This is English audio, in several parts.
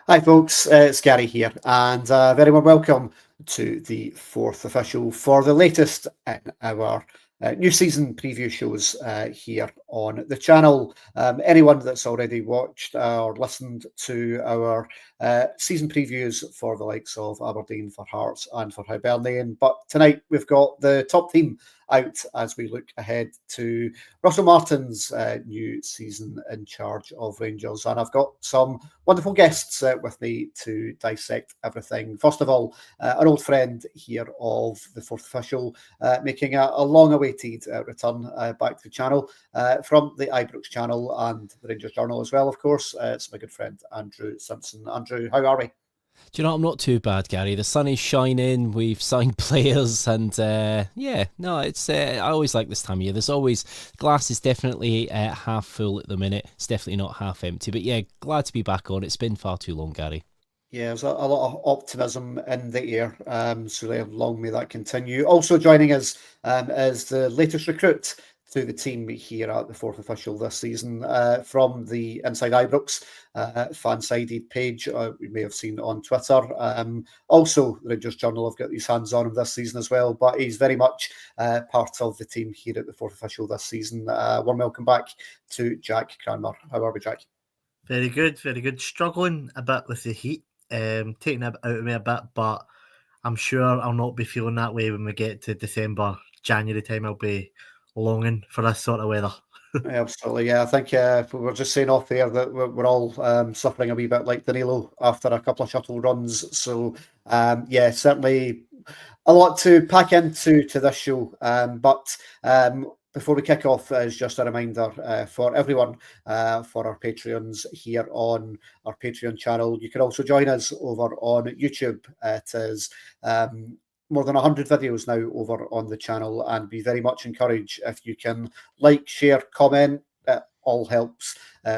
Hi folks, it's Gary here, and very warm welcome to the fourth official for the latest in our new season preview shows here on the channel. Anyone that's already watched or listened to our season previews for the likes of Aberdeen, for Hearts and for Hibernian, but tonight we've got the top team out as we look ahead to Russell Martin's new season in charge of Rangers. And I've got some wonderful guests with me to dissect everything. First of all, an old friend here of the fourth official, making a long-awaited return back to the channel from the Ibrox channel and the Rangers Journal as well, of course. It's my good friend, Andrew Simpson. Andrew, how are we? Do you know, I'm not too bad, Gary. The sun is shining, we've signed players, and it's I always like this time of year. There's always, glass is definitely half full at the minute. It's definitely not half empty. But yeah, glad to be back on. It's been far too long, Gary. Yeah, there's a lot of optimism in the air, so long may that continue. Also joining us is the latest recruit to the team here at the fourth official this season from the Inside Ibrox fan-sided page we may have seen on Twitter. Also, the Rangers Journal have got his hands on him this season as well, but he's very much part of the team here at the fourth official this season. Warm welcome back to Jack Cranmer. How are we, Jack? Very good, very good. Struggling a bit with the heat, taking it out of me a bit, but I'm sure I'll not be feeling that way when we get to December, January time. I'll be longing for this sort of weather. Absolutely, yeah. I think we were just saying off there that we're all suffering a wee bit like Danilo after a couple of shuttle runs. So, yeah, certainly a lot to pack into this show. But before we kick off, is just a reminder for everyone, for our Patreons here on our Patreon channel. You can also join us over on YouTube. It is more than 100 videos now over on the channel, and we very much encourage if you can like, share, comment. It all helps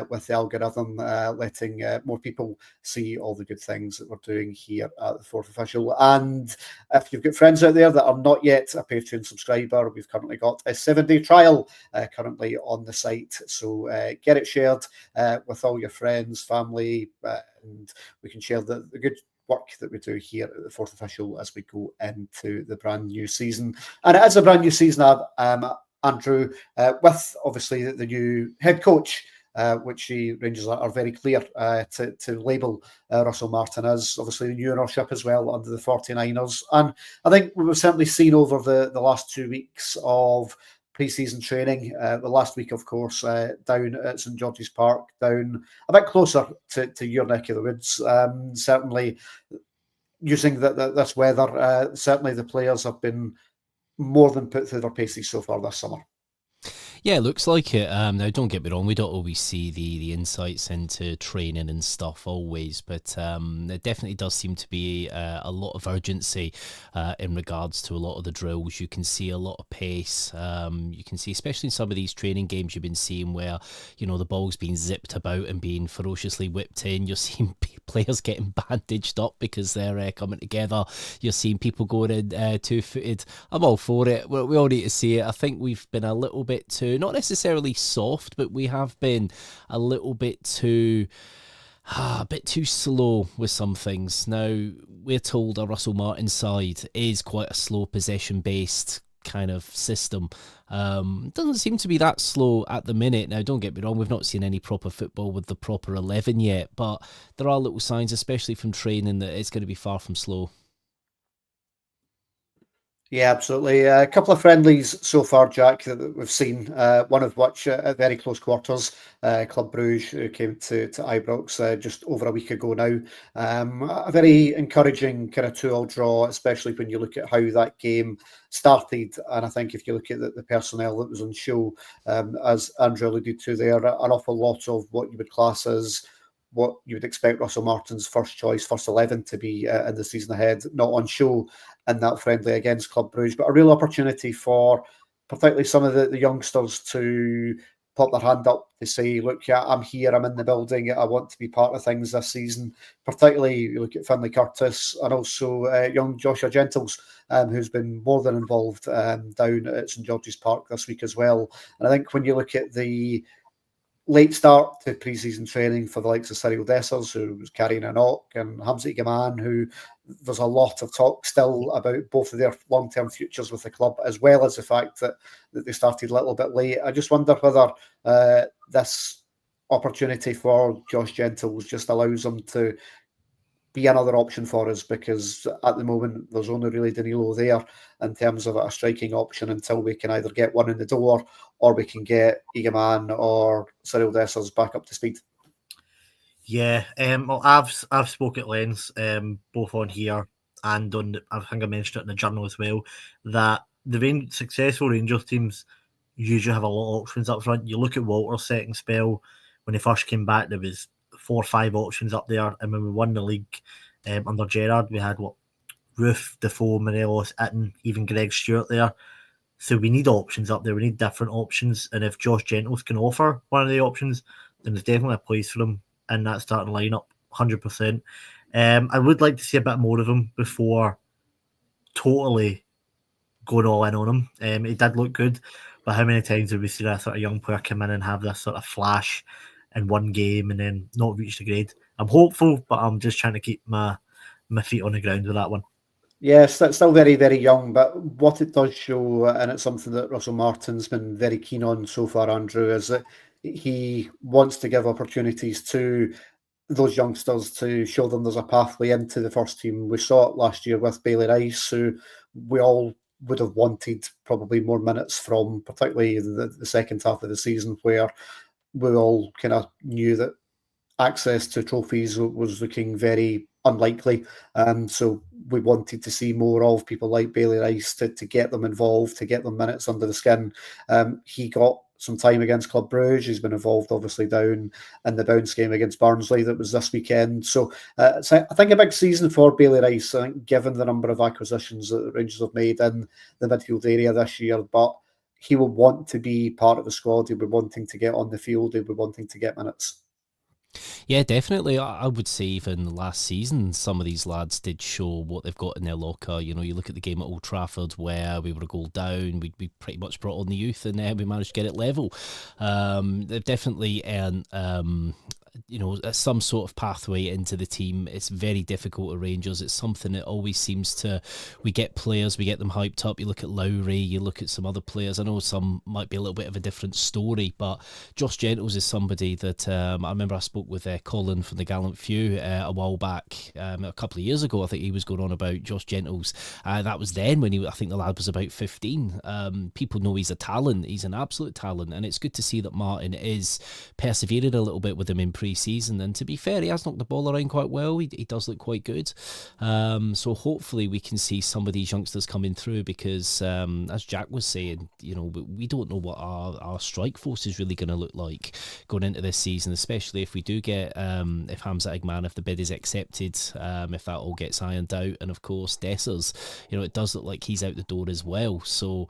with the algorithm, letting more people see all the good things that we're doing here at the fourth official. And if you've got friends out there that are not yet a Patreon subscriber, we've currently got a 7-day trial currently on the site. So get it shared with all your friends, family, and we can share the good work that we do here at the fourth official as we go into the brand new season. And it is a brand new season, Andrew, with obviously the new head coach, which the Rangers are very clear to label Russell Martin as. Obviously the new ownership as well under the 49ers. And I think we've certainly seen over the last 2 weeks of pre-season training, the last week, of course, down at St George's Park, down a bit closer to your neck of the woods. Certainly using this weather, certainly the players have been more than put through their paces so far this summer. Yeah, it looks like it. Now, don't get me wrong, we don't always see the insights into training and stuff always, but there definitely does seem to be a lot of urgency in regards to a lot of the drills. You can see a lot of pace. You can see, especially in some of these training games you've been seeing where, you know, the ball's being zipped about and being ferociously whipped in. You're seeing players getting bandaged up because they're coming together. You're seeing people going in two-footed. I'm all for it. We all need to see it. I think we've been a little bit too, not necessarily soft, but we have been a little bit too slow with some things. Now, we're told a Russell Martin side is quite a slow possession-based kind of system. Doesn't seem to be that slow at the minute. Now, don't get me wrong, we've not seen any proper football with the proper 11 yet, but there are little signs, especially from training, that it's going to be far from slow. Yeah, absolutely. A couple of friendlies so far, Jack, that we've seen, one of which at very close quarters, Club Bruges, who came to Ibrox just over a week ago now. A very encouraging kind of 2-2 draw, especially when you look at how that game started. And I think if you look at the personnel that was on show, as Andrew alluded to there, an awful lot of what you would class as what you would expect Russell Martin's first choice, first 11 to be in the season ahead, not on show in that friendly against Club Bruges, but a real opportunity for particularly some of the youngsters to put their hand up to say, look, yeah, I'm here, I'm in the building, I want to be part of things this season. Particularly, you look at Finlay Curtis and also young Joshua Gentles, who's been more than involved down at St George's Park this week as well. And I think when you look at the late start to pre-season training for the likes of Cyril Dessers, who was carrying a knock, and Hamza Gaman, who there's a lot of talk still about both of their long-term futures with the club, as well as the fact that they started a little bit late. I just wonder whether this opportunity for Josh Gentles just allows them to be another option for us, because at the moment there's only really Danilo there in terms of a striking option until we can either get one in the door or we can get Igaman or Cyril Dessers back up to speed. Yeah, well, I've spoke at length, both on here and on I think I mentioned it in the journal as well, that the successful Rangers teams usually have a lot of options up front. You look at Walter's second spell when he first came back, there was 4 or 5 options up there, and when we won the league under Gerrard, we had Roof, Defoe, Morelos, Itten, even Greg Stewart there. So we need options up there. We need different options, and if Josh Gentles can offer one of the options, then there's definitely a place for him in that starting lineup, 100%. I would like to see a bit more of him before totally going all in on him. He did look good, but how many times have we seen a sort of young player come in and have this sort of flash in one game and then not reach the grade? I'm hopeful, but I'm just trying to keep my feet on the ground with that one. Yes, that's still very, very young, but what it does show, and it's something that Russell Martin's been very keen on so far, Andrew, is that he wants to give opportunities to those youngsters to show them there's a pathway into the first team. We saw it last year with Bailey Rice, who we all would have wanted probably more minutes from, particularly the second half of the season, where we all kind of knew that access to trophies was looking very unlikely. So we wanted to see more of people like Bailey Rice to get them involved, to get them minutes under the skin. He got some time against Club Brugge. He's been involved, obviously, down in the bounce game against Barnsley that was this weekend. So I think a big season for Bailey Rice, I think, given the number of acquisitions that the Rangers have made in the midfield area this year. But he will want to be part of the squad. He'll be wanting to get on the field. He'll be wanting to get minutes. Yeah, definitely. I would say even last season, some of these lads did show what they've got in their locker. You know, you look at the game at Old Trafford where we were a goal down, we pretty much brought on the youth, and we managed to get it level. They've definitely earned some sort of pathway into the team. It's very difficult at Rangers. It's something that always seems to, we get players, we get them hyped up. You look at Lowry, you look at some other players. I know some might be a little bit of a different story, but Josh Gentles is somebody that I remember I spoke with Colin from the Gallant Few a while back, a couple of years ago. I think he was going on about Josh Gentles. That was then when I think the lad was about 15. People know he's a talent. He's an absolute talent, and it's good to see that Martin is persevering a little bit with him in pre-season, and to be fair, he has knocked the ball around quite well. He does look quite good, so hopefully we can see some of these youngsters coming through, because as Jack was saying, you know, we don't know what our strike force is really going to look like going into this season, especially if we do get if Hamza Igman, if the bid is accepted, if that all gets ironed out, and of course Dessers, you know, it does look like he's out the door as well. So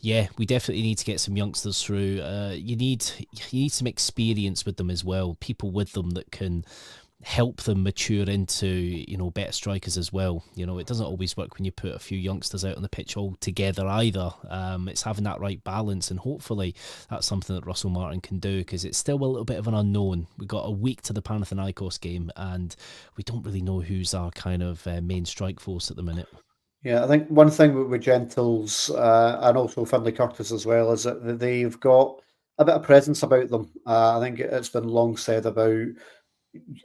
yeah, we definitely need to get some youngsters through. You need some experience with them as well, people with them that can help them mature into, you know, better strikers as well. You know, it doesn't always work when you put a few youngsters out on the pitch all together either. It's having that right balance, and hopefully that's something that Russell Martin can do, because it's still a little bit of an unknown. We've got a week to the Panathinaikos game, and we don't really know who's our kind of main strike force at the minute. Yeah, I think one thing with Gentles and also Finlay Curtis as well is that they've got a bit of presence about them. I think it's been long said about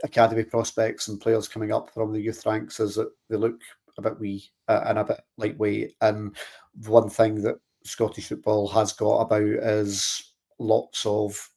academy prospects and players coming up from the youth ranks is that they look a bit wee and a bit lightweight. And the one thing that Scottish football has got about is lots of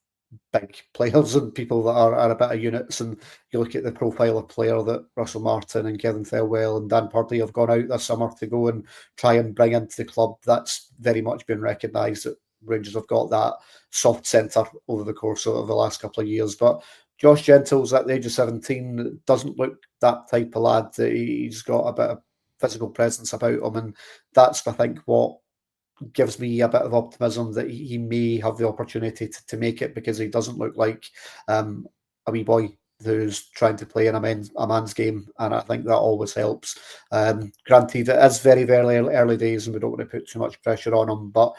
big players and people that are a bit of units. And you look at the profile of player that Russell Martin and Kevin Thelwell and Dan Purdy have gone out this summer to go and try and bring into the club. That's very much been recognised that Rangers have got that soft centre over the course of the last couple of years. But Josh Gentles at the age of 17 doesn't look that type of lad. He's got a bit of physical presence about him, and that's, I think, what gives me a bit of optimism that he may have the opportunity to make it, because he doesn't look like a wee boy who's trying to play in a man's game, and I think that always helps. Granted, it is very, very early days, and we don't want to put too much pressure on him, but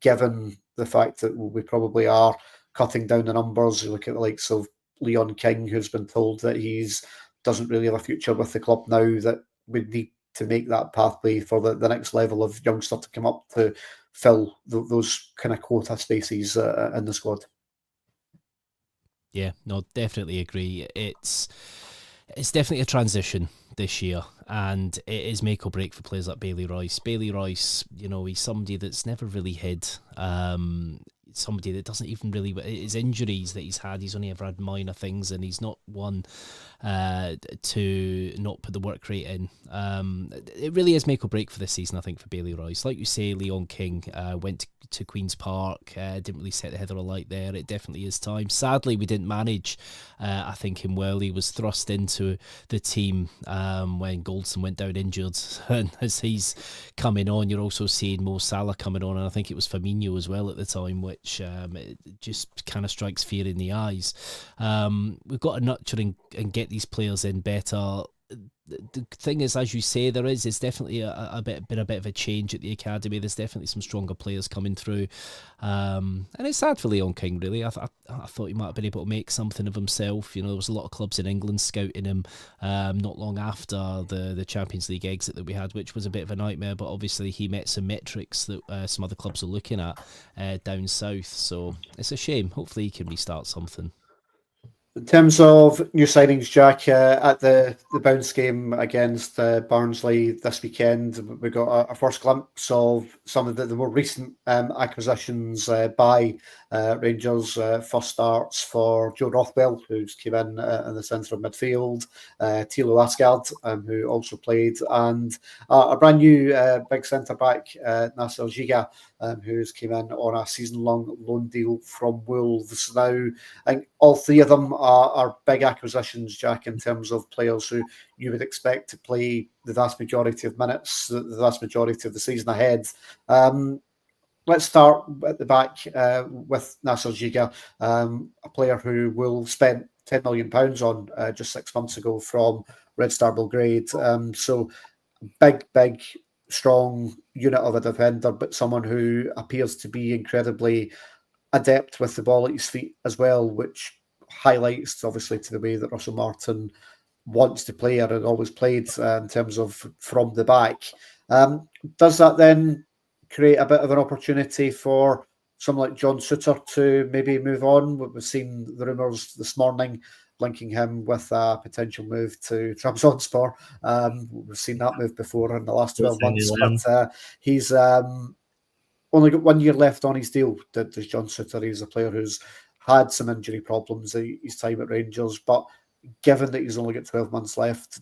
given the fact that we probably are cutting down the numbers. You look at the likes of Leon King, who's been told that he's doesn't really have a future with the club now, that we need to make that pathway for the next level of youngster to come up to fill those kind of quota spaces in the squad. Yeah, no, definitely agree. It's definitely a transition this year, and it is make or break for players like Bailey Royce. Bailey Royce, he's somebody that's never really hid. Somebody that doesn't even really, his injuries that he's had, he's only ever had minor things, and he's not one to not put the work rate in. It really is make or break for this season, I think, for Bailey Royce. Like you say, Leon King went to Queen's Park, didn't really set the heather alight there. It definitely is time. Sadly, we didn't manage, I think, him well. He was thrust into the team when Goldson went down injured, and as he's coming on, you're also seeing Mo Salah coming on, and I think it was Firmino as well at the time, which it just kind of strikes fear in the eyes. We've got to nurture and get these players in better. The thing is, as you say, it's definitely been a bit of a change at the academy. There's definitely some stronger players coming through, and it's sad for Leon King, really. I thought he might have been able to make something of himself. There was a lot of clubs in England scouting him not long after the Champions League exit that we had, which was a bit of a nightmare, but obviously he met some metrics that some other clubs are looking at down south, so it's a shame. Hopefully he can restart something. In terms of new signings, Jack, at the bounce game against Barnsley this weekend, we got a first glimpse of some of the more recent acquisitions by Rangers. First starts for Joe Rothwell, who's came in the centre of midfield, Thilo Asgard, who also played, and a brand new big centre-back, Nasser Giga, who's came in on a season-long loan deal from Wolves. Now, I think all three of them are big acquisitions, Jack, in terms of players who you would expect to play the vast majority of minutes, the vast majority of the season ahead. Let's start at the back with Nasser Giga, a player who will spend £10 million on just 6 months ago from Red Star Belgrade. So big, strong unit of a defender, but someone who appears to be incredibly adept with the ball at his feet as well, which highlights obviously to the way that Russell Martin wants to play or had always played in terms of from the back. Does that then create a bit of an opportunity for someone like John Souttar to maybe move on? We've seen the rumours this morning linking him with a potential move to Trabzonspor. We've seen that move before in the last 12 months, but he's only got 1 year left on his deal. Does John Souttar? He's a player who's had some injury problems his time at Rangers, but given that he's only got 12 months left,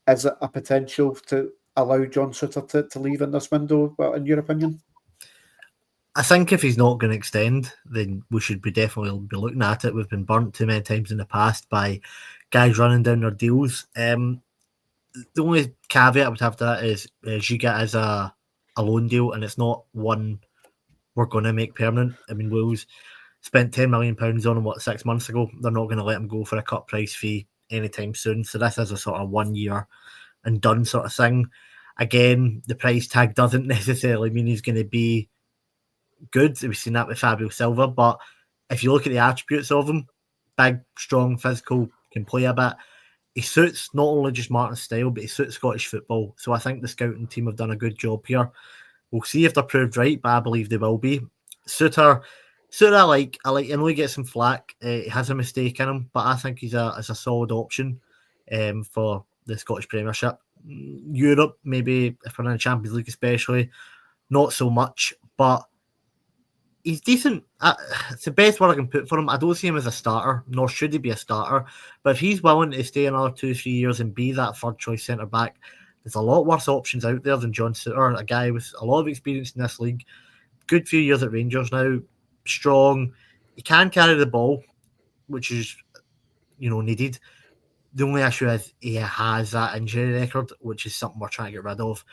is it a potential to allow John Souttar to leave in this window, in your opinion? I think if he's not going to extend, then we should definitely be looking at it. We've been burnt too many times in the past by guys running down their deals. The only caveat I would have to that is Giga is a loan deal, and it's not one we're going to make permanent. I mean, Wolves spent £10 million on him, 6 months ago? They're not going to let him go for a cut price fee anytime soon. So this is a sort of 1 year and done sort of thing. Again, the price tag doesn't necessarily mean he's going to be good. We've seen that with Fabio Silva, but if you look at the attributes of him, big, strong, physical, can play a bit. He suits not only just Martin's style, but he suits Scottish football. So I think the scouting team have done a good job here. We'll see if they're proved right, but I believe they will be. Souttar, I like. I know he gets some flack. He has a mistake in him, but I think he's a solid option for the Scottish Premiership. Europe, maybe if we're in the Champions League especially, not so much, but he's decent. It's the best word I can put for him. I don't see him as a starter, nor should he be a starter. But if he's willing to stay another 2-3 years and be that third choice centre back, there's a lot worse options out there than John Souttar, a guy with a lot of experience in this league. Good few years at Rangers now, strong. He can carry the ball, which is needed. The only issue is he has that injury record, which is something we're trying to get rid of.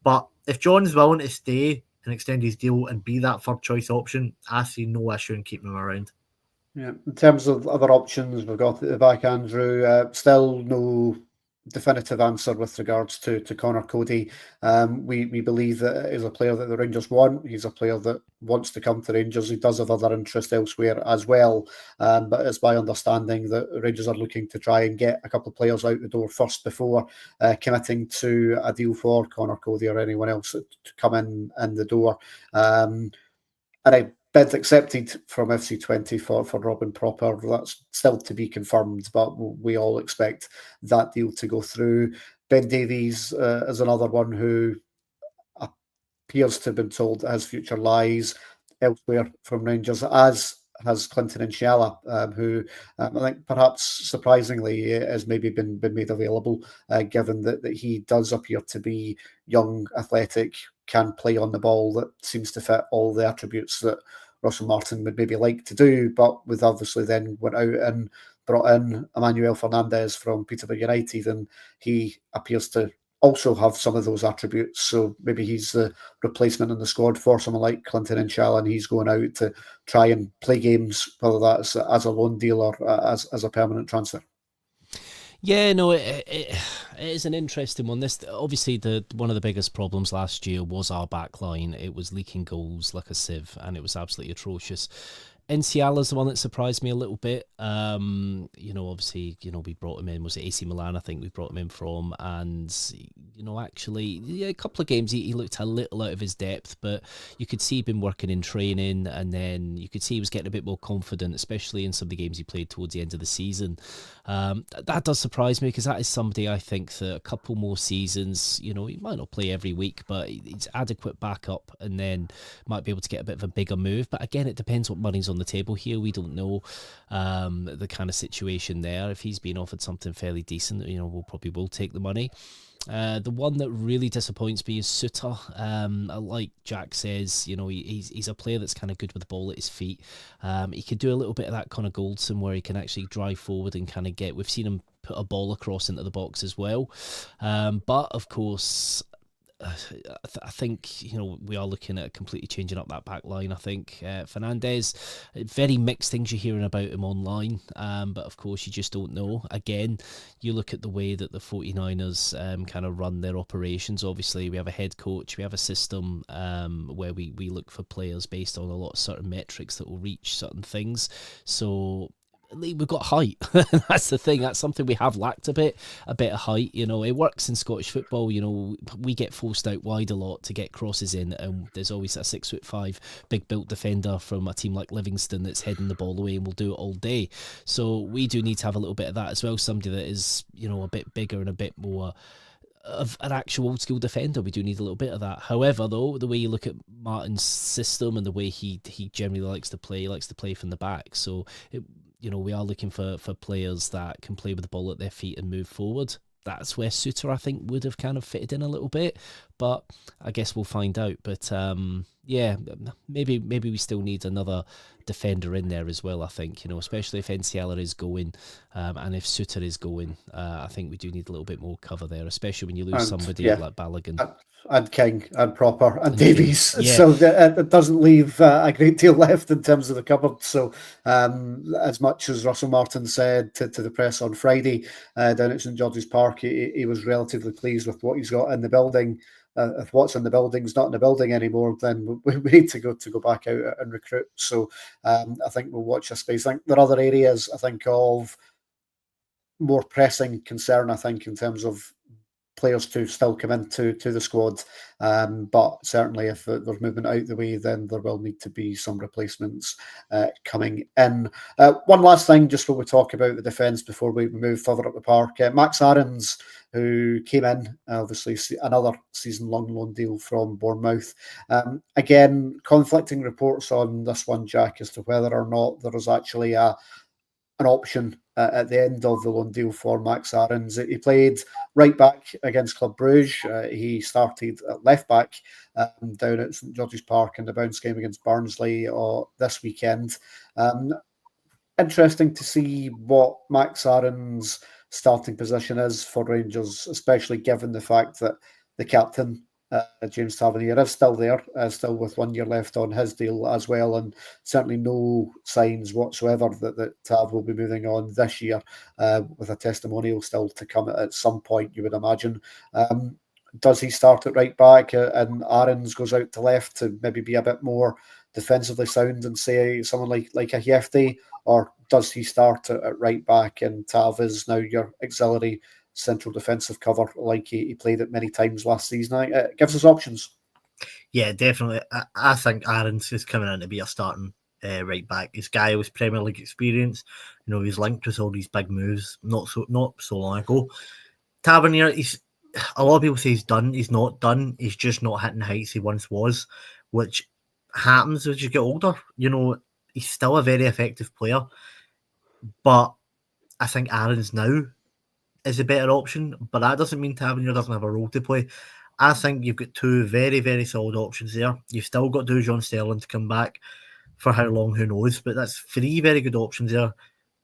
But if John's willing to stay and extend his deal and be that third choice option, I see no issue in keeping him around. Yeah, in terms of other options, we've got at the back Andrew. Still no definitive answer with regards to Connor Cody. We believe that he's a player that the Rangers want. He's a player that wants to come to Rangers. He does have other interests elsewhere as well. But it's my understanding that Rangers are looking to try and get a couple of players out the door first before committing to a deal for Connor Cody or anyone else to come in the door. And I bid accepted from FC20 for Robin Proper. That's still to be confirmed, but we all expect that deal to go through. Ben Davies is another one who appears to have been told that his future lies elsewhere from Rangers, as has Clinton and Shella, who I think perhaps surprisingly has maybe been made available, given that he does appear to be young, athletic, can play on the ball, that seems to fit all the attributes that Russell Martin would maybe like to do, but with obviously then went out and brought in Emmanuel Fernandez from Peterborough United, and he appears to also have some of those attributes. So maybe he's the replacement in the squad for someone like Clinton Inshallah, and he's going out to try and play games, whether that's as a loan deal or as a permanent transfer. Yeah, no, it is an interesting one. This obviously one of the biggest problems last year was our back line. It was leaking goals like a sieve, and it was absolutely atrocious. Nsiala's the one that surprised me a little bit. Obviously, we brought him in. Was it AC Milan? I think we brought him in from, and actually, a couple of games he looked a little out of his depth, but you could see he'd been working in training, and then you could see he was getting a bit more confident, especially in some of the games he played towards the end of the season. That does surprise me, because that is somebody I think that a couple more seasons, he might not play every week, but he's adequate backup, and then might be able to get a bit of a bigger move. But again, it depends what money's on the table here. We don't know the kind of situation there. If he's been offered something fairly decent, we'll take the money. The one that really disappoints me is Suter. Like Jack says, he's a player that's kind of good with the ball at his feet. He could do a little bit of that kind of Goldson, where he can actually drive forward and kind of we've seen him put a ball across into the box as well. But of course, I think we are looking at completely changing up that back line. I think Fernandez, very mixed things you're hearing about him online, but of course you just don't know. Again, you look at the way that the 49ers kind of run their operations. Obviously, we have a head coach, we have a system where we look for players based on a lot of certain metrics that will reach certain things. So we've got height. That's the thing. That's something we have lacked a bit of height. It works in Scottish football. We get forced out wide a lot to get crosses in, and there's always a 6'5" big built defender from a team like Livingston that's heading the ball away and will do it all day. So we do need to have a little bit of that as well. Somebody that is a bit bigger and a bit more of an actual old school defender. We do need a little bit of that. However, though, the way you look at Martin's system and the way he generally likes to play from the back. So we are looking for players that can play with the ball at their feet and move forward. That's where Suter, I think, would have kind of fitted in a little bit, but I guess we'll find out. But maybe we still need another defender in there as well. I think, especially if Nsiala is going, and if Suter is going, I think we do need a little bit more cover there, especially when you lose somebody like Balogun. And King and Proper and Davies, Davies. yeah. So it doesn't leave a great deal left in terms of the cupboard. So as much as Russell Martin said to the press on Friday down at St George's Park, he was relatively pleased with what he's got in the building. If what's in the building's not in the building anymore, then we need to go back out and recruit. So I think we'll watch this space. I think there are other areas, I think, of more pressing concern, I think, in terms of players to still come into the squad. But certainly if there's movement out the way, then there will need to be some replacements coming in. One last thing, just when we talk about the defence before we move further up the park, Max Aarons, who came in, obviously another season-long loan deal from Bournemouth. Again, conflicting reports on this one, Jack, as to whether or not there is actually an option at the end of the loan deal for Max Aarons. He played right back against Club Brugge. He started at left back down at St George's Park in the bounce game against Barnsley this weekend. Interesting to see what Max Aarons' starting position is for Rangers, especially given the fact that the captain James Tavernier is still there, still with 1 year left on his deal as well, and certainly no signs whatsoever that Tav will be moving on this year, with a testimonial still to come at some point, you would imagine. Does he start at right back and Aarons goes out to left to maybe be a bit more defensively sound and say someone like a Hefty, or does he start at right back and Tav is now your auxiliary central defensive cover like he played it many times last season? It gives us options. Yeah, definitely. I think Aarons is coming in to be a starting right back. This guy with Premier League experience, he's linked with all these big moves not so long ago. Tavernier, a lot of people say he's done. He's not done. He's just not hitting the heights he once was, which happens as you get older. He's still a very effective player, but I think Aarons now is a better option. But that doesn't mean Tavernier doesn't have a role to play. I think you've got two very, very solid options there. You've still got Dujon Sterling to come back for how long, who knows. But that's three very good options there.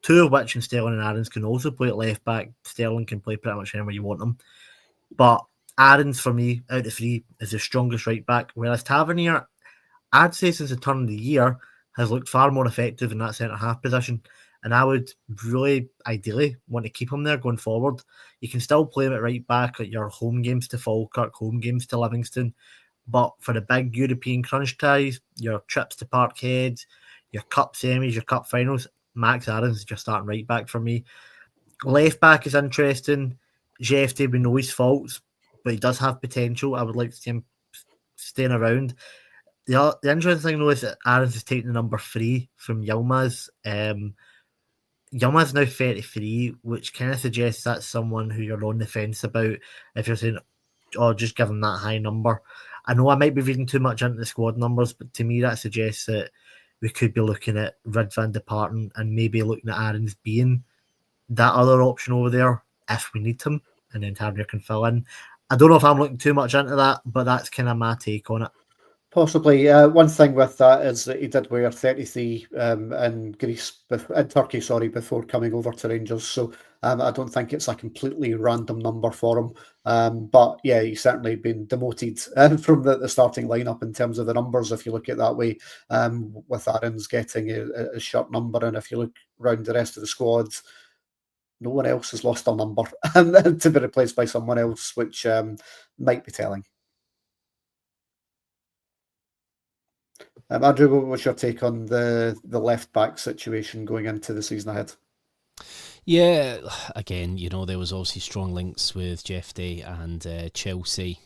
Two of which in Sterling and Aarons can also play at left back. Sterling can play pretty much anywhere you want him. But Aarons, for me, out of three, is the strongest right back. Whereas Tavernier, I'd say since the turn of the year, has looked far more effective in that centre-half position. And I would really, ideally, want to keep him there going forward. You can still play him at right back at your home games to Falkirk, home games to Livingston. But for the big European crunch ties, your trips to Parkhead, your cup semis, your cup finals, Max Aarons is just starting right back for me. Left back is interesting. Jefty, we know his faults, but he does have potential. I would like to see him staying around. The interesting thing, though, is that Aarons is taking the number 3 from Yilmaz. Yilmaz now 33, which kind of suggests that's someone who you're on the fence about if you're saying, just give him that high number. I know I might be reading too much into the squad numbers, but to me that suggests that we could be looking at Ridvan departing and maybe looking at Aarons being that other option over there if we need him, and then Tavernier can fill in. I don't know if I'm looking too much into that, but that's kind of my take on it. Possibly. One thing with that is that he did wear 33 in Turkey, before coming over to Rangers. So I don't think it's a completely random number for him. But yeah, he's certainly been demoted from the starting lineup in terms of the numbers, if you look at it that way, with Aarons getting a shirt number. And if you look around the rest of the squads, no one else has lost a number to be replaced by someone else, which might be telling. Andrew, what was your take on the left back situation going into the season ahead? Yeah, again, there was obviously strong links with Jefty and Chelsea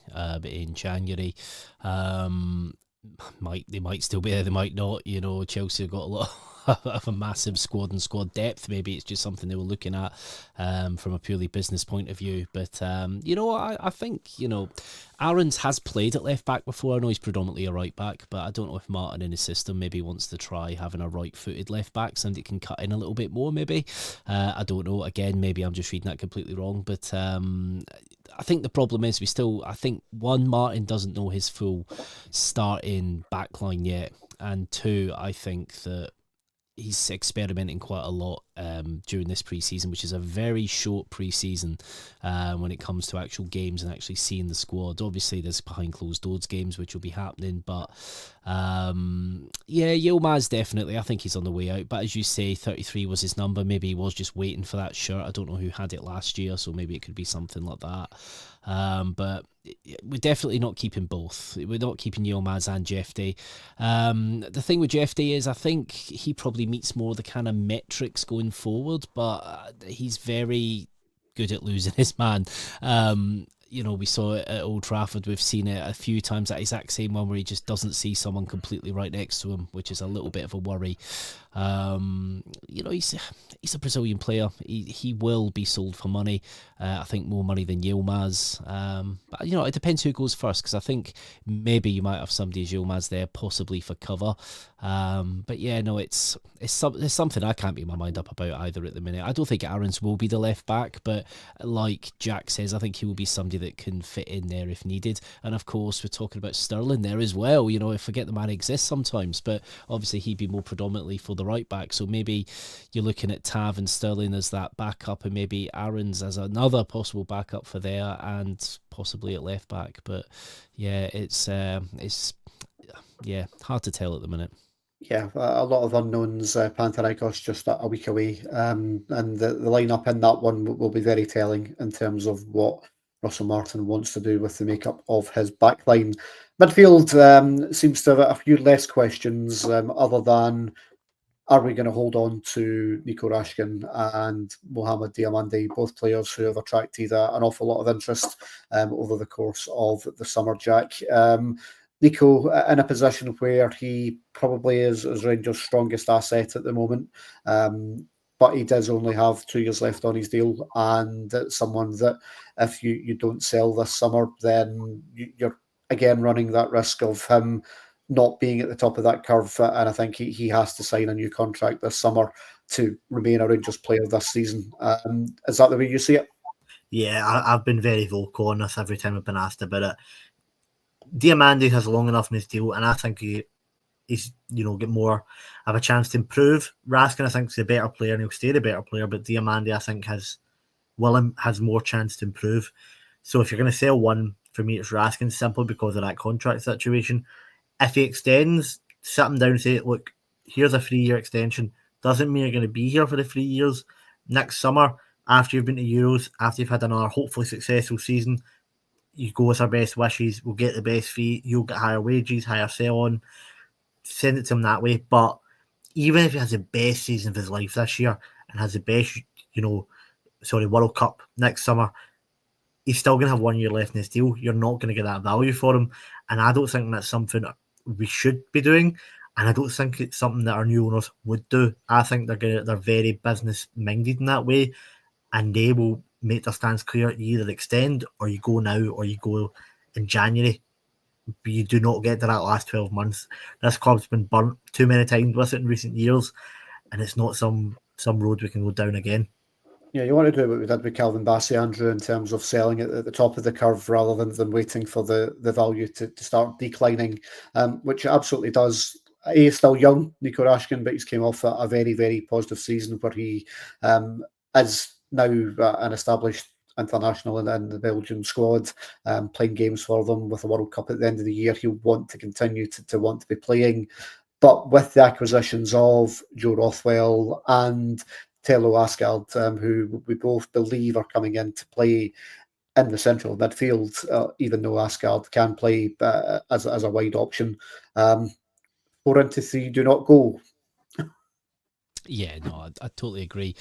in January. They might still be there, they might not. Chelsea have got a lot of a massive squad and squad depth. Maybe it's just something they were looking at from a purely business point of view. But I think Aarons has played at left back before. I know he's predominantly a right back, but I don't know if Martin in his system maybe wants to try having a right-footed left back, somebody that can cut in a little bit more. Maybe I don't know. Again, maybe I'm just reading that completely wrong, but I think the problem is I think one, Martin doesn't know his full starting backline yet, and two, I think that he's experimenting quite a lot during this pre-season, which is a very short pre-season when it comes to actual games and actually seeing the squad. Obviously, there's behind closed doors games which will be happening, but Yilmaz definitely, I think he's on the way out. But as you say, 33 was his number. Maybe he was just waiting for that shirt. I don't know who had it last year, so maybe it could be something like that. But we're definitely not keeping both. We're not keeping Yilmaz and Jefty. The thing with Jefty is I think he probably meets more the kind of metrics going forward, but he's very good at losing his man. We saw it at Old Trafford. We've seen it a few times, that exact same one where he just doesn't see someone completely right next to him, which is a little bit of a worry. He's a Brazilian player. He will be sold for money. I think more money than Yilmaz. But it depends who goes first, because I think maybe you might have somebody as Yilmaz there, possibly for cover. But yeah, no, it's something I can't make my mind up about either at the minute. I don't think Aarons will be the left back, but like Jack says, I think he will be somebody that can fit in there if needed. And of course, we're talking about Sterling there as well. I forget the man exists sometimes, but obviously he'd be more predominantly for the right back. So maybe you're looking at Tav and Sterling as that backup, and maybe Aaron's as another possible backup for there, and possibly at left back. But yeah, it's hard to tell at the minute. Yeah, a lot of unknowns. Panathinaikos just a week away, and the lineup in that one will be very telling in terms of what Russell Martin wants to do with the makeup of his backline. Midfield seems to have a few less questions, other than, are we going to hold on to Nico Rashkin and Mohamed Diamande, both players who have attracted an awful lot of interest over the course of the summer, Jack? Nico in a position where he probably is Rangers' strongest asset at the moment, but he does only have 2 years left on his deal, and someone that if you don't sell this summer, then you're again running that risk of him not being at the top of that curve, and I think he has to sign a new contract this summer to remain a Rangers player this season. Is that the way you see it? Yeah, I've been very vocal on this every time I've been asked about it. Diamande has long enough in his deal, and I think he's get more of a chance to improve. Raskin, I think, is a better player, and he'll stay the better player. But Diamande, I think, has more chance to improve. So if you're going to sell one, for me, it's Raskin, simply because of that contract situation. If he extends, sit him down and say, look, here's a 3-year extension. Doesn't mean you're going to be here for the 3 years. Next summer, after you've been to Euros, after you've had another hopefully successful season, you go with our best wishes. We'll get the best fee. You'll get higher wages, higher sell on. Send it to him that way. But even if he has the best season of his life this year and has the best, World Cup next summer, he's still going to have 1 year left in his deal. You're not going to get that value for him. And I don't think that's something we should be doing. And I don't think it's something that our new owners would do. I think they're very business minded in that way. And they will make their stance clear. You either extend or you go now or you go in January. But you do not get to that last 12 months. This club's been burnt too many times with it in recent years. And it's not some road we can go down again. Yeah, you want to do what we did with Calvin Bassey, Andrew, in terms of selling it at the top of the curve rather than waiting for the value to start declining, which it absolutely does. He is still young, Nico Rashkin, but he's came off a very, very positive season where he is now an established international in the Belgian squad, playing games for them with the World Cup at the end of the year. He'll want to continue to want to be playing. But with the acquisitions of Joe Rothwell and Tello Askard, who we both believe are coming in to play in the central midfield, even though Askard can play as a wide option. 4-3, do not go. Yeah, no, I totally agree.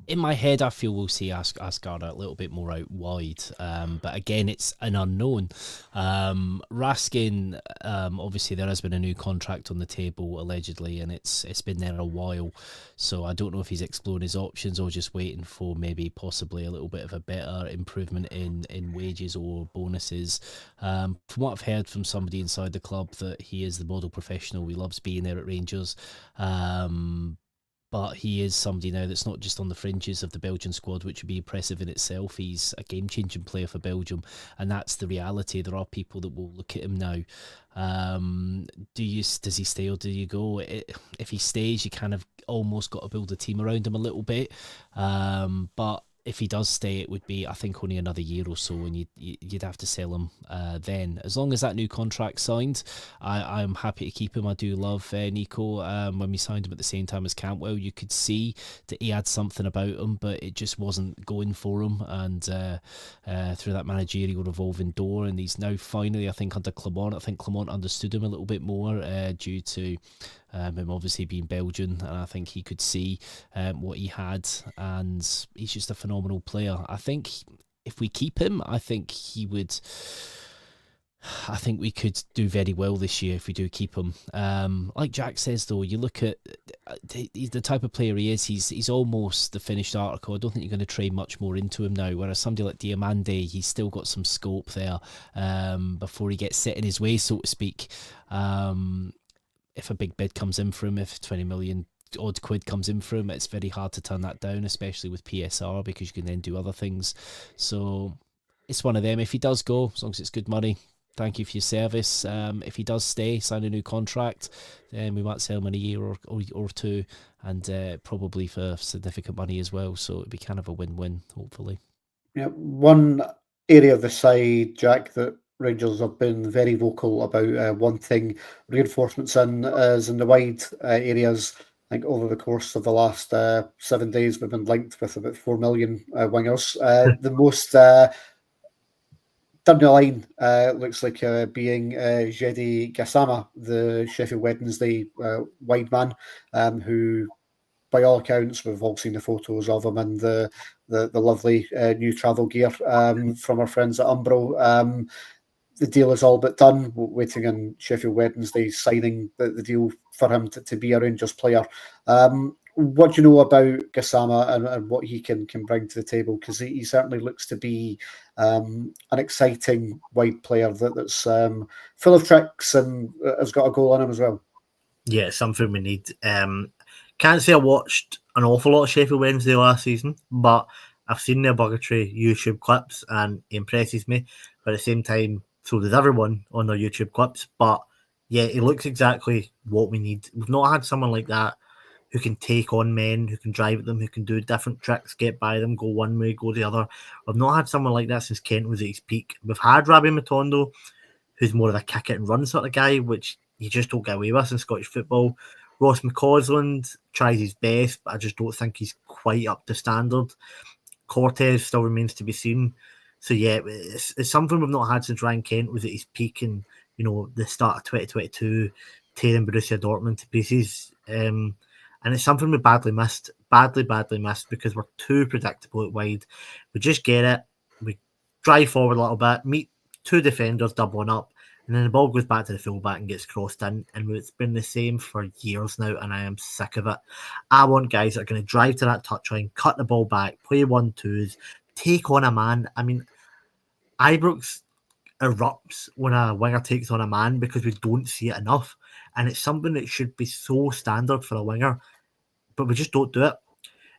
In my head, I feel we'll see Asgard a little bit more out wide. But again, it's an unknown. Raskin, obviously there has been a new contract on the table, allegedly, and it's been there a while. So I don't know if he's exploring his options or just waiting for maybe possibly a little bit of a better improvement in wages or bonuses. From what I've heard from somebody inside the club, that he is the model professional. He loves being there at Rangers. But he is somebody now that's not just on the fringes of the Belgian squad, which would be impressive in itself. He's a game-changing player for Belgium, and that's the reality. There are people that will look at him now. Does he stay or do you go? If he stays, you kind of almost got to build a team around him a little bit. But if he does stay, it would be, I think, only another year or so, and you'd have to sell him then. As long as that new contract's signed, I'm happy to keep him. I do love Nico. When we signed him at the same time as Cantwell, you could see that he had something about him, but it just wasn't going for him. And through that managerial revolving door, and he's now finally, I think, under Clement. I think Clement understood him a little bit more due to him obviously being Belgian, and I think he could see what he had, and he's just a phenomenal player. I think if we keep him, I think we could do very well this year if we do keep him. Like Jack says, though, you look at the type of player he is. He's almost the finished article. I don't think you're going to trade much more into him now. Whereas somebody like Diamande, he's still got some scope there before he gets set in his way, so to speak. If a big bid comes in for him, if 20 million odd quid comes in for him, it's very hard to turn that down, especially with PSR, because you can then do other things. So it's one of them. If he does go, as long as it's good money, Thank you for your service. If he does stay, sign a new contract, then we might sell him in a year or two, and probably for significant money as well. So it'd be kind of a win-win, hopefully. Yeah, one area of the side, Jack, that Rangers have been very vocal about wanting reinforcements in is in the wide areas. I think over the course of the last 7 days, we've been linked with about 4 million wingers. The most down the line looks like being Jedi Gassama, the Sheffield Wednesday wide man, who, by all accounts, we've all seen the photos of him and the lovely new travel gear from our friends at Umbro. The deal is all but done. We're waiting on Sheffield Wednesday signing the deal for him to be a Rangers player. What do you know about Gassama and what he can bring to the table? Because he certainly looks to be an exciting wide player that's full of tricks and has got a goal on him as well. Yeah, it's something we need. Can't say I watched an awful lot of Sheffield Wednesday last season, but I've seen their obligatory YouTube clips and it impresses me. But at the same time, so does everyone on their YouTube clips. But yeah, it looks exactly what we need. We've not had someone like that who can take on men, who can drive at them, who can do different tricks, get by them, go one way, go the other. We've not had someone like that since Kent was at his peak. We've had Rabbi Matondo, who's more of a kick it and run sort of guy, which you just don't get away with in Scottish football. Ross McCausland tries his best, but I just don't think he's quite up to standard. Cortez still remains to be seen. So yeah, it's something we've not had since Ryan Kent was at his peak in, the start of 2022, tearing Borussia Dortmund to pieces. And it's something we badly missed, because we're too predictable at wide. We just get it. We drive forward a little bit, meet two defenders doubling up, and then the ball goes back to the fullback and gets crossed in. And it's been the same for years now, and I am sick of it. I want guys that are going to drive to that touchline, cut the ball back, play 1-2s, take on a man. I mean, Ibrox erupts when a winger takes on a man because we don't see it enough. And it's something that should be so standard for a winger, but we just don't do it.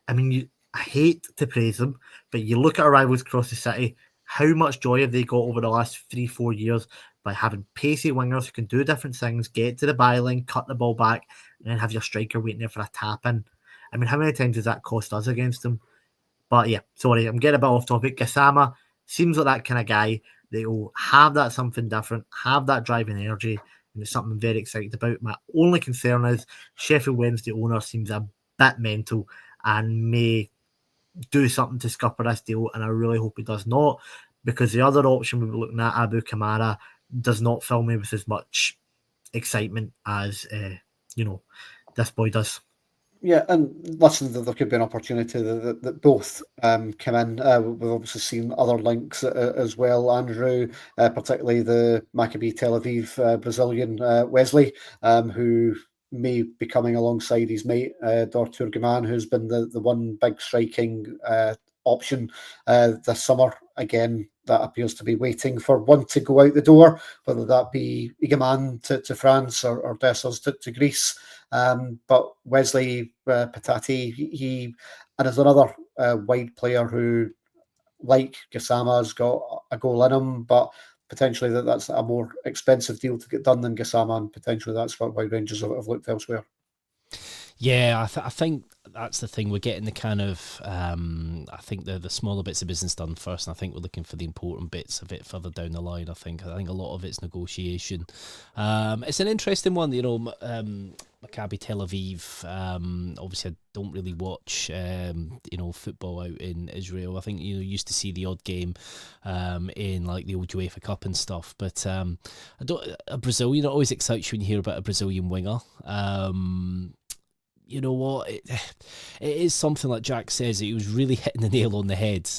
I mean, I hate to praise them, but you look at our rivals across the city, how much joy have they got over the last 3-4 years by having pacey wingers who can do different things, get to the byline, cut the ball back, and then have your striker waiting there for a tap in. I mean, how many times does that cost us against them? But yeah, sorry, I'm getting a bit off topic. Gassama seems like that kind of guy that will have that something different, have that driving energy, and it's something I'm very excited about. My only concern is Sheffield Wednesday owner seems a bit mental and may do something to scupper this deal, and I really hope he does not, because the other option we were looking at, Abu Kamara, does not fill me with as much excitement as this boy does. Yeah, and listen, there could be an opportunity that both come in. We've obviously seen other links as well, Andrew, particularly the Maccabi Tel Aviv Brazilian Wesley, who may be coming alongside his mate, Dor Turgaman, who's been the one big striking option this summer. Again, that appears to be waiting for one to go out the door, whether that be Igaman to France or Dessers to Greece. But Wesley Patati, he and there's another wide player who, like Gassama, has got a goal in him, but potentially that's a more expensive deal to get done than Gassama, and potentially that's why Rangers have looked elsewhere. Yeah, I think that's the thing. We're getting the kind of, I think the smaller bits of business done first, and I think we're looking for the important bits a bit further down the line. I think a lot of it's negotiation. It's an interesting one, Maccabi Tel Aviv. Obviously, I don't really watch, football out in Israel. I think you used to see the odd game, in like the old UEFA Cup and stuff. But a Brazilian, it always excites you when you hear about a Brazilian winger. You know what? It is something like Jack says. He was really hitting the nail on the head.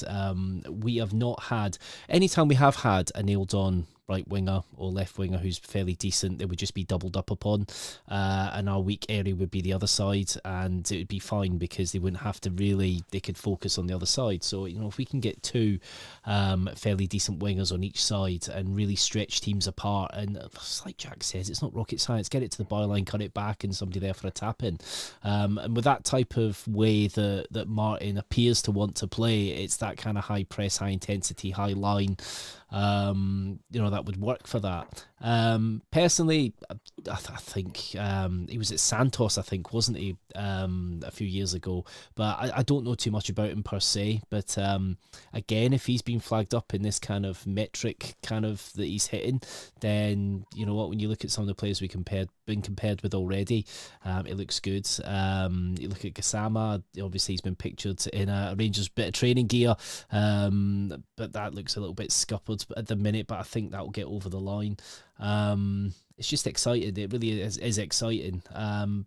We have not had, anytime we have had a nailed on right winger or left winger who's fairly decent, they would just be doubled up upon, and our weak area would be the other side, and it would be fine because they wouldn't have to really, they could focus on the other side. So if we can get two fairly decent wingers on each side and really stretch teams apart, and like Jack says, it's not rocket science, get it to the byline, cut it back, and somebody there for a tap in, and with that type of way that Martin appears to want to play, it's that kind of high press, high intensity, high line. that would work for that. Personally, I think he was at Santos, I think, wasn't he, a few years ago? But I don't know too much about him per se. But again, if he's been flagged up in this kind of metric kind of that he's hitting, then you know what, when you look at some of the players been compared with already, it looks good. You look at Gassama, obviously he's been pictured in a Rangers bit of training gear, but that looks a little bit scuppered at the minute, but I think that will get over the line. It's just exciting. It really is exciting.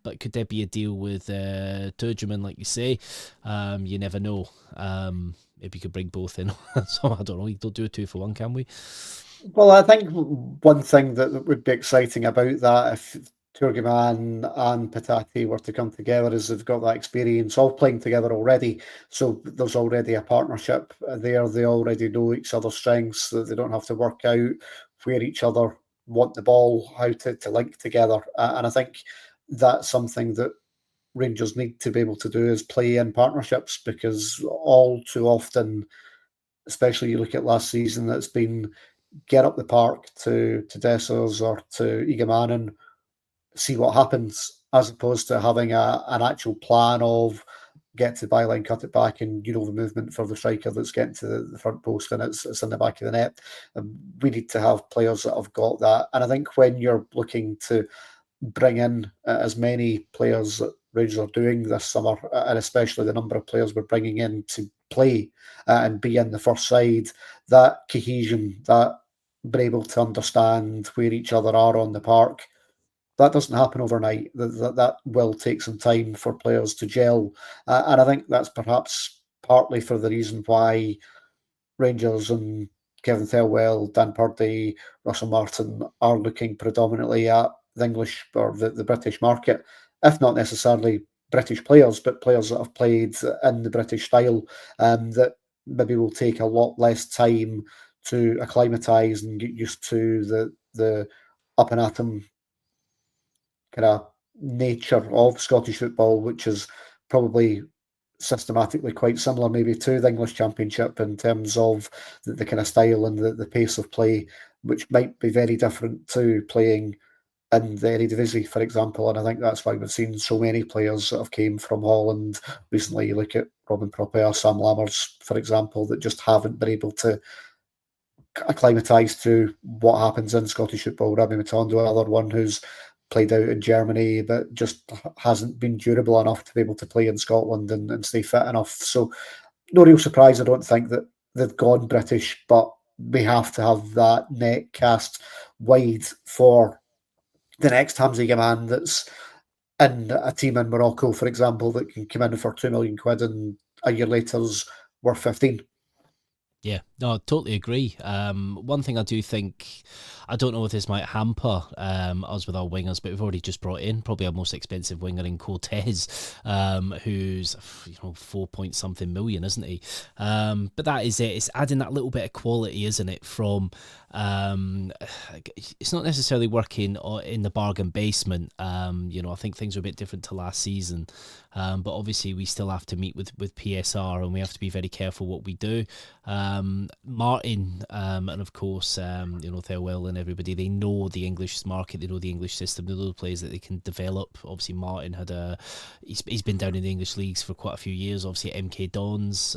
But could there be a deal with Turgeman, like you say? You never know. Maybe you could bring both in. So I don't know. You don't do a 2-for-1, can we? Well, I think one thing that would be exciting about that, if Turgeman and Patati were to come together, is they've got that experience of playing together already. So there's already a partnership there. They already know each other's strengths. That they don't have to work out where each other want the ball, how to link together. And I think that's something that Rangers need to be able to do, is play in partnerships, because all too often, especially you look at last season, it's been get up the park to Dessers or to Egaman and see what happens, as opposed to having an actual plan of get to the byline, cut it back, and you know the movement for the striker that's getting to the front post and it's in the back of the net. We need to have players that have got that. And I think when you're looking to bring in as many players that Rangers are doing this summer, and especially the number of players we're bringing in to play and be in the first side, that cohesion, that being able to understand where each other are on the park, that doesn't happen overnight. That will take some time for players to gel. And I think that's perhaps partly for the reason why Rangers and Kevin Thelwell, Dan Purdy, Russell Martin are looking predominantly at the English or the British market, if not necessarily British players, but players that have played in the British style, that maybe will take a lot less time to acclimatise and get used to the up and atom kind of nature of Scottish football, which is probably systematically quite similar maybe to the English Championship in terms of the kind of style and the pace of play, which might be very different to playing in the Eredivisie, for example. And I think that's why we've seen so many players that have came from Holland recently. You look at Robin Propper, Sam Lammers, for example, that just haven't been able to acclimatise to what happens in Scottish football. Rabbi Matondo, another one who's played out in Germany, but just hasn't been durable enough to be able to play in Scotland and stay fit enough. So no real surprise, I don't think, that they've gone British, but we have to have that net cast wide for the next Hamza Yaman that's in a team in Morocco, for example, that can come in for £2 million and a year later's worth 15. Yeah, no, I totally agree. One thing I do think, I don't know if this might hamper us with our wingers, but we've already just brought in probably our most expensive winger in Cortez, who's 4 point something million, isn't he? But that is it. It's adding that little bit of quality, isn't it? From it's not necessarily working in the bargain basement. I think things are a bit different to last season, but obviously we still have to meet with PSR, and we have to be very careful what we do. Martin, and of course, Thelwell and everybody, they know the English market, they know the English system, they know the players that they can develop. Obviously, Martin he's been down in the English leagues for quite a few years, obviously at MK Dons.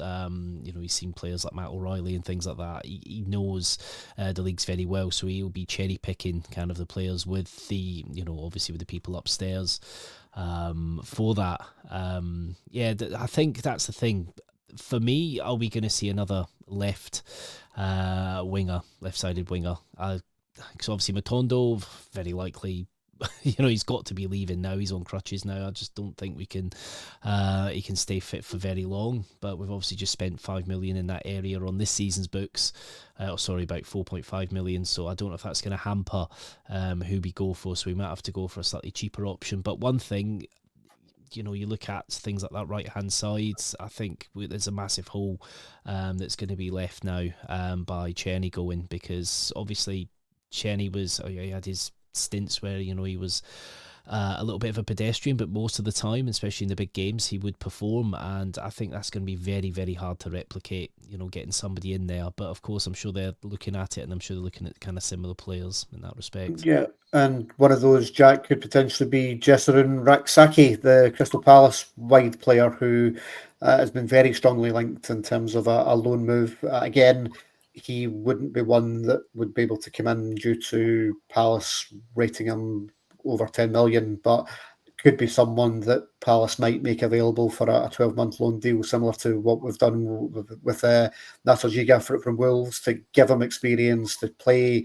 He's seen players like Matt O'Reilly and things like that. He knows the leagues very well, so he'll be cherry picking kind of the players with the, obviously with the people upstairs for that. I think that's the thing. For me, are we going to see another left-sided winger? Because obviously Matondo, very likely, he's got to be leaving now. He's on crutches now. I just don't think he can stay fit for very long. But we've obviously just spent 5 million in that area on this season's books. About 4.5 million. So I don't know if that's going to hamper who we go for. So we might have to go for a slightly cheaper option. But one thing, you look at things like that right-hand side, I think there's a massive hole that's going to be left now by Cheney going, because obviously Cheney he had his stints where, he was a little bit of a pedestrian, but most of the time, especially in the big games, he would perform, and I think that's going to be very, very hard to replicate, getting somebody in there. But of course, I'm sure they're looking at it, and I'm sure they're looking at kind of similar players in that respect. Yeah, and one of those, Jack, could potentially be Jessurun Raksaki, the Crystal Palace wide player who has been very strongly linked in terms of a loan move. Again, he wouldn't be one that would be able to come in due to Palace rating him over 10 million, but could be someone that Palace might make available for a 12-month loan deal, similar to what we've done with Nasser Giga from Wolves, to give him experience, to play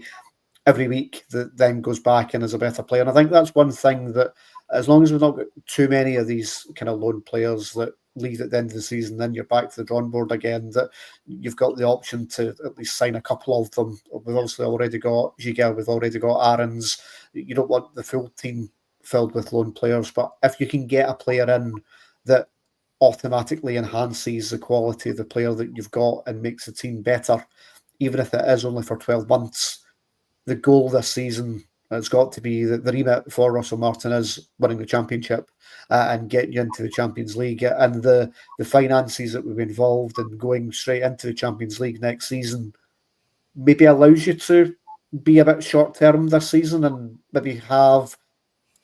every week, that then goes back and is a better player. And I think that's one thing that, as long as we've not got too many of these kind of loan players that leave at the end of the season, then you're back to the drawing board again, that you've got the option to at least sign a couple of them. We've obviously already got Giga, we've already got Aarons. You don't want the full team filled with loan players, but if you can get a player in that automatically enhances the quality of the player that you've got and makes the team better, even if it is only for 12 months, the goal this season has got to be the remit for Russell Martin is winning the championship and getting you into the Champions League. And the finances that we've been involved in going straight into the Champions League next season maybe allows you to be a bit short term this season and maybe have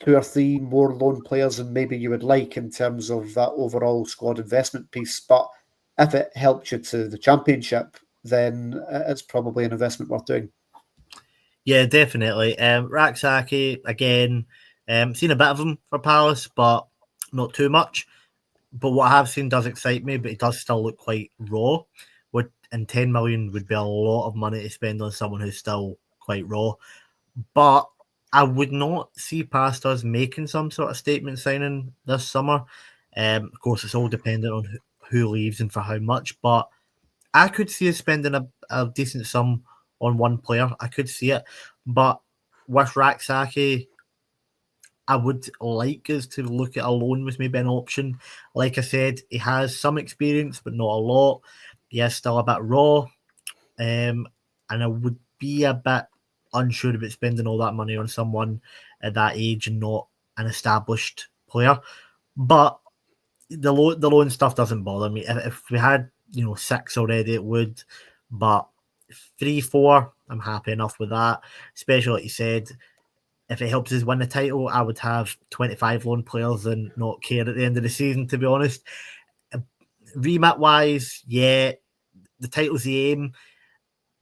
2 or 3 more loan players than maybe you would like in terms of that overall squad investment piece. But if it helps you to the championship, then it's probably an investment worth doing. Yeah, definitely. Raksaki, again, seen a bit of him for Palace, but not too much. But what I have seen does excite me, but it does still look quite raw. And 10 million would be a lot of money to spend on someone who's still quite raw. But I would not see past us making some sort of statement signing this summer. Of course, it's all dependent on who leaves and for how much. But I could see us spending a decent sum on one player. I could see it. But with Raksaki, I would like us to look at a loan with maybe an option. Like I said, he has some experience, but not a lot. He is still a bit raw. And I would be a bit unsure about spending all that money on someone at that age and not an established player. But the loan stuff doesn't bother me. If we had 6 already, it would. But 3, 4, I'm happy enough with that. Especially like you said, if it helps us win the title, I would have 25 loan players and not care at the end of the season, to be honest. Remit wise, yeah, the title's the aim.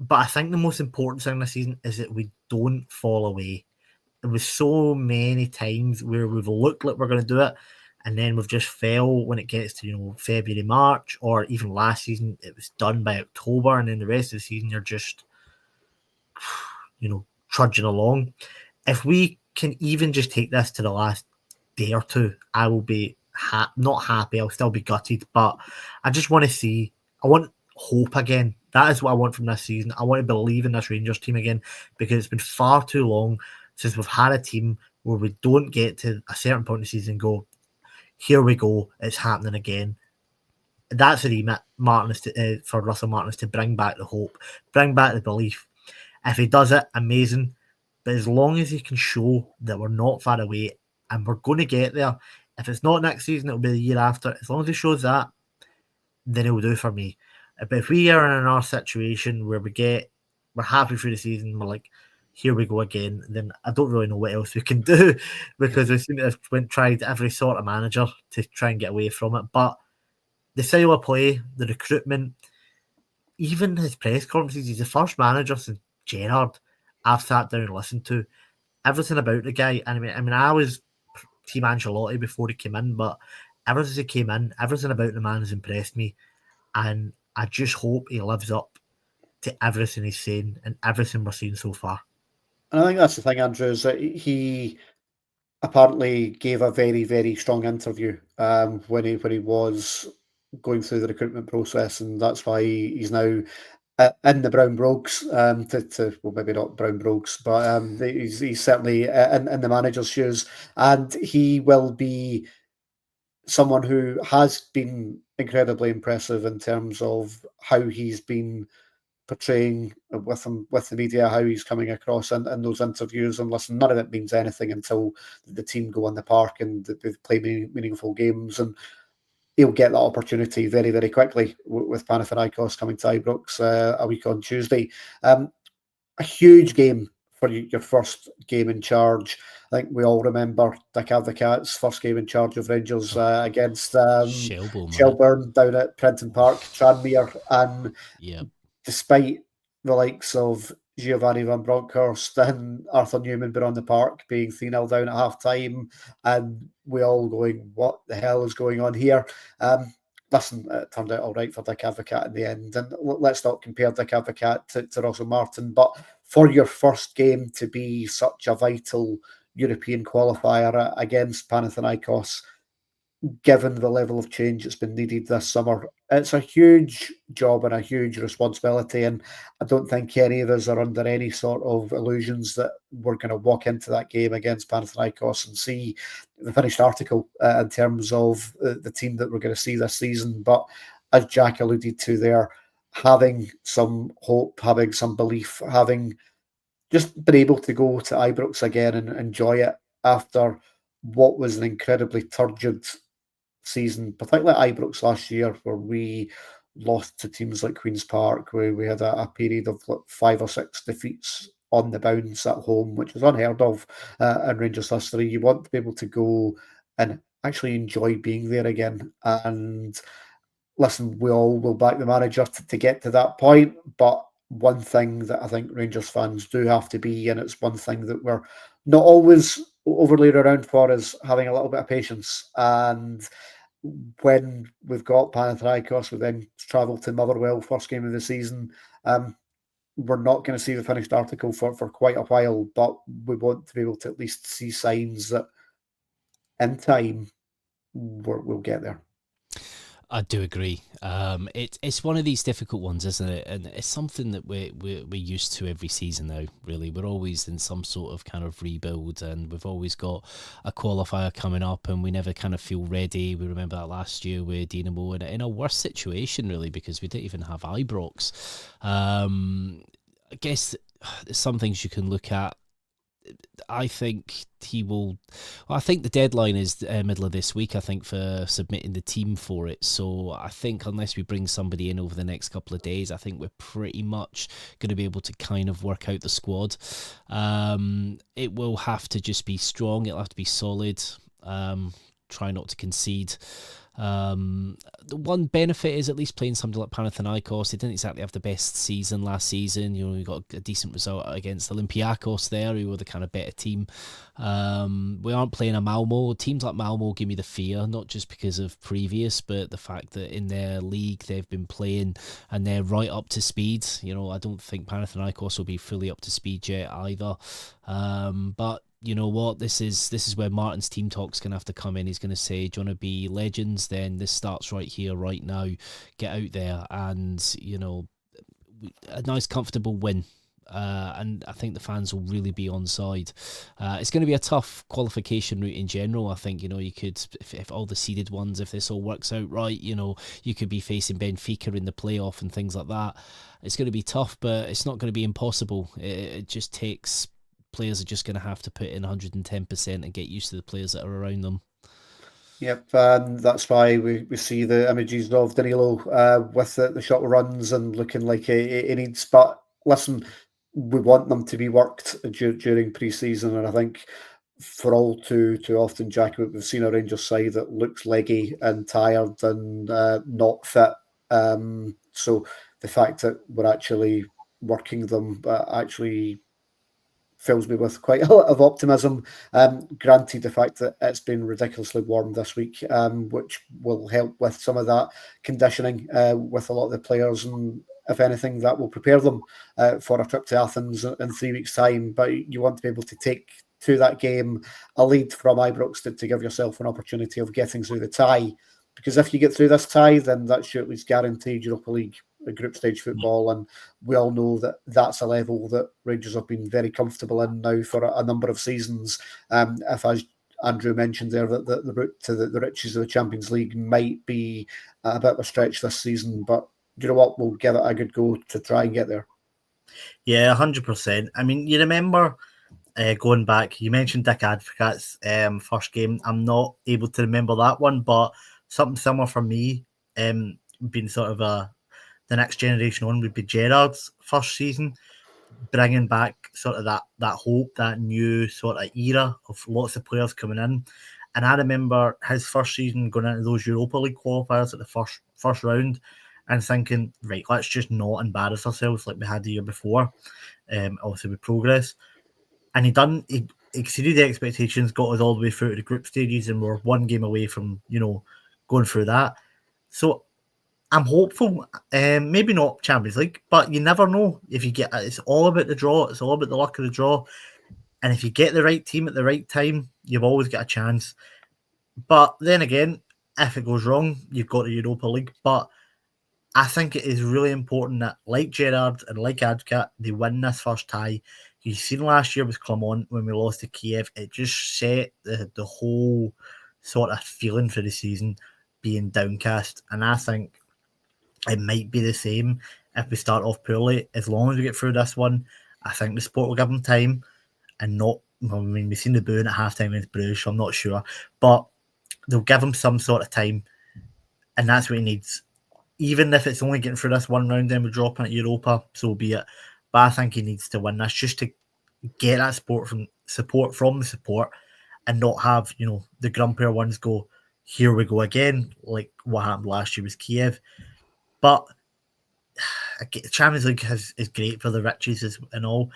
But I think the most important thing this season is that we don't fall away. There was so many times where we've looked like we're going to do it, and then we've just fell when it gets to February, March, or even last season it was done by October, and then the rest of the season you're just trudging along. If we can even just take this to the last day or two, I will be not happy. I'll still be gutted, but I just want to see. I want hope again. That is what I want from this season. I want to believe in this Rangers team again, because it's been far too long since we've had a team where we don't get to a certain point in the season and go, here we go, it's happening again. That's the remit for Russell Martin, is to bring back the hope, bring back the belief. If he does it, amazing. But as long as he can show that we're not far away and we're going to get there, if it's not next season, it'll be the year after. As long as he shows that, then it'll do for me. But if we are in our situation where we're halfway through the season, we're like, here we go again, then I don't really know what else we can do, because we seem to have tried every sort of manager to try and get away from it. But the style of play, the recruitment, even his press conferences, he's the first manager since Gerrard I've sat down and listened to. Everything about the guy. And I mean, I was Team Ancelotti before he came in, but ever since he came in, everything about the man has impressed me. And I just hope he lives up to everything he's saying and everything we're seeing so far. And I think that's the thing, Andrew, is that he apparently gave a very, very strong interview when he was going through the recruitment process, and that's why he's now in the Brown Brogues. Well, maybe not Brown Brogues, but he's certainly in the manager's shoes, and he will be someone who has been incredibly impressive in terms of how he's been portraying with him, with the media, how he's coming across in those interviews. And listen, none of it means anything until the team go on the park and they play meaningful games. And he'll get that opportunity very, very quickly with Panathinaikos coming to Ibrox a week on Tuesday. A huge game for your first game in charge. I think we all remember Dick Advocat's first game in charge of Rangers against Shelbourne down at Prenton Park, Cranmer, and despite the likes of Giovanni Van Bronckhorst and Arthur Newman being on the park, being 3-0 down at half-time, and we all going, what the hell is going on here? Listen, it turned out all right for Dick Advocat in the end. And let's not compare Dick Advocat to Russell Martin, but for your first game to be such a vital European qualifier against Panathinaikos, given the level of change that's been needed this summer, it's a huge job and a huge responsibility. And I don't think any of us are under any sort of illusions that we're going to walk into that game against Panathinaikos and see the finished article in terms of the team that we're going to see this season. But as Jack alluded to there, having some hope, having some belief, having just been able to go to Ibrox again and enjoy it after what was an incredibly turgid season, particularly at Ibrox last year, where we lost to teams like Queen's Park, where we had a period of 5 or 6 defeats on the bounce at home, which was unheard of in Rangers history. You want to be able to go and actually enjoy being there again. And listen, we all will back the manager to get to that point, but one thing that I think Rangers fans do have to be, and it's one thing that we're not always overly around for, is having a little bit of patience. And when we've got Panathinaikos, we then travel to Motherwell, first game of the season. We're not going to see the finished article for quite a while, but we want to be able to at least see signs that in time we'll get there. I do agree. It's one of these difficult ones, isn't it? And it's something that we're used to every season now, really. We're always in some sort of kind of rebuild, and we've always got a qualifier coming up, and we never kind of feel ready. We remember that last year with Dinamo in a worse situation, really, because we didn't even have Ibrox. I guess there's some things you can look at. I think he will. Well, I think the deadline is middle of this week, I think, for submitting the team for it. So I think unless we bring somebody in over the next couple of days, I think we're pretty much going to be able to kind of work out the squad. It will have to just be strong. It'll have to be solid. Try not to concede. The one benefit is at least playing something like Panathinaikos. They didn't exactly have the best season last season. You know, we got a decent result against Olympiacos there, who were the kind of better team. We aren't playing a Malmo. Teams like Malmo give me the fear, not just because of previous, but the fact that in their league they've been playing and they're right up to speed. You know, I don't think Panathinaikos will be fully up to speed yet either. But you know what? This is where Martin's team talk's going to have to come in. He's going to say, do you want to be legends? Then this starts right here, right now. Get out there and, you know, a nice, comfortable win. And I think the fans will really be on side. It's going to be a tough qualification route in general. I think, you know, you could, if all the seeded ones, if this all works out right, you know, you could be facing Benfica in the playoff and things like that. It's going to be tough, but it's not going to be impossible. It just takes... Players are just going to have to put in 110% and get used to the players that are around them. Yep, and that's why we see the images of Danilo with the short runs and looking like he needs. But listen, we want them to be worked during pre-season, and I think for all too often, Jack, we've seen a Rangers side that looks leggy and tired and not fit. So the fact that we're actually working them actually fills me with quite a lot of optimism. Granted, the fact that it's been ridiculously warm this week, which will help with some of that conditioning with a lot of the players, and if anything, that will prepare them for a trip to Athens in 3 weeks' time. But you want to be able to take to that game a lead from Ibrox to give yourself an opportunity of getting through the tie. Because if you get through this tie, then that should at least guarantee Europa League group stage football, and we all know that that's a level that Rangers have been very comfortable in now for a number of seasons. If, as Andrew mentioned there, that the route to the riches of the Champions League might be a bit of a stretch this season, but you know what, we'll give it a good go to try and get there. Yeah, 100%. I mean, you remember going back, you mentioned Dick Advocate's first game. I'm not able to remember that one, but something similar for me, being sort of the next generation on, would be Gerrard's first season, bringing back sort of that hope, that new sort of era of lots of players coming in. And I remember his first season going into those Europa League qualifiers at the first round and thinking, right, let's just not embarrass ourselves like we had the year before. Obviously with progress. And he exceeded the expectations, got us all the way through to the group stages, and we're one game away from, going through that. So I'm hopeful. Maybe not Champions League, but you never know. If you get, it's all about the draw. It's all about the luck of the draw. And if you get the right team at the right time, you've always got a chance. But then again, if it goes wrong, you've got the Europa League. But I think it is really important that, like Gerrard and like Advocat, they win this first tie. You've seen last year with Clermont when we lost to Kiev, it just set the whole sort of feeling for the season being downcast. And I think it might be the same if we start off poorly. As long as we get through this one, I think the sport will give them time and not. I mean, we've seen the booing at halftime against Bruges, so I'm not sure, but they'll give him some sort of time, and that's what he needs. Even if it's only getting through this one round, then we're dropping at Europa, so be it. But I think he needs to win this just to get that support from the support, and not have the grumpier ones go, here we go again, like what happened last year with Kiev. But Champions League is great for the riches and all,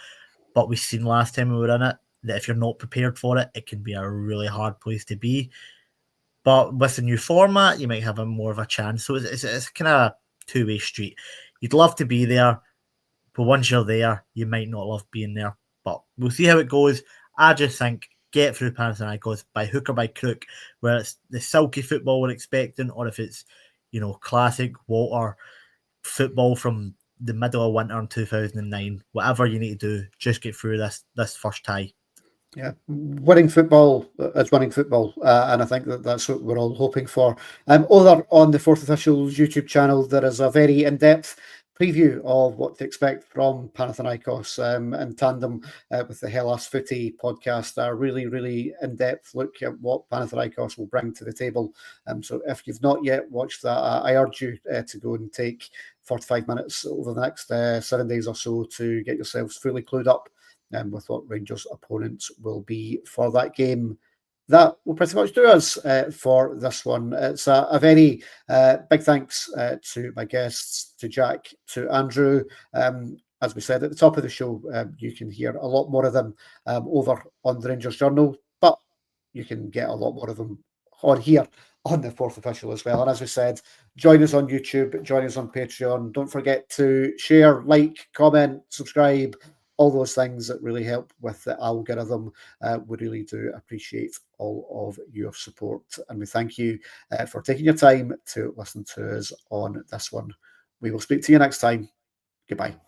but we've seen last time we were in it that if you're not prepared for it, it can be a really hard place to be. But with the new format, you might have more of a chance. So it's kind of a two-way street. You'd love to be there, but once you're there, you might not love being there. But we'll see how it goes. I just think get through Panathinaikos by hook or by crook, where it's the silky football we're expecting, or if it's classic water football from the middle of winter in 2009. Whatever you need to do, just get through this first tie. Yeah, winning football is winning football, and I think that's what we're all hoping for. Over on the Fourth Official's YouTube channel, there is a very in-depth preview of what to expect from Panathinaikos in tandem with the Hellas Footy podcast. A really, really in-depth look at what Panathinaikos will bring to the table. So if you've not yet watched that, I urge you to go and take 45 minutes over the next 7 days or so to get yourselves fully clued up with what Rangers' opponents will be for that game. That will pretty much do us for this one. It's a very big thanks to my guests, to Jack, to Andrew. As we said at the top of the show, you can hear a lot more of them over on the Rangers Journal, but you can get a lot more of them on here on the Fourth Official as well. And as we said, join us on YouTube, join us on Patreon. Don't forget to share, like, comment, subscribe, all those things that really help with the algorithm. We really do appreciate all of your support. And we thank you for taking your time to listen to us on this one. We will speak to you next time. Goodbye.